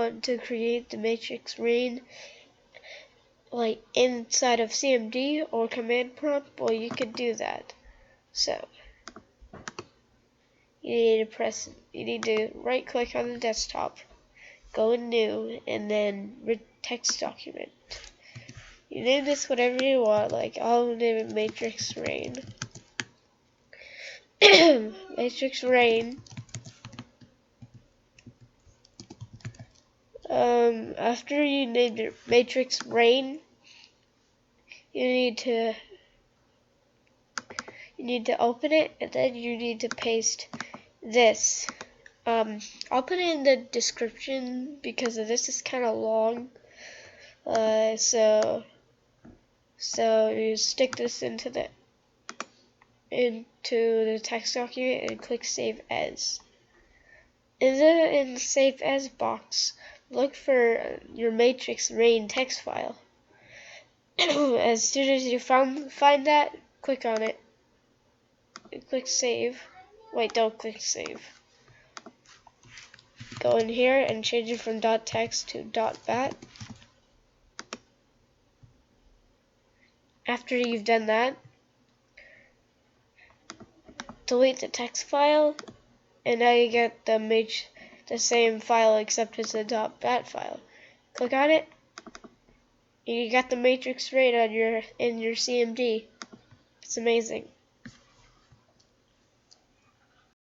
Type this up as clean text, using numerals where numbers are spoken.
want to create the matrix rain like inside of CMD or command prompt, well, you could do that. So you need to right click on the desktop, go in new, and then text document. You name this whatever you want, like I'll name it matrix rain. Matrix rain. After you name it matrix rain, you need to open it, and then you need to paste this. I'll put it in the description because this is kind of long. So you stick this into the text document and click Save As. In the Save As box, look for your matrix rain text file. As soon as you find that, click on it. Click Save. Wait, don't click Save. Go in here and change it from .text to .bat. After you've done that, delete the text file, and now you get the same file except it's a .bat file. Click on it, and you got the matrix rain in your CMD. It's amazing.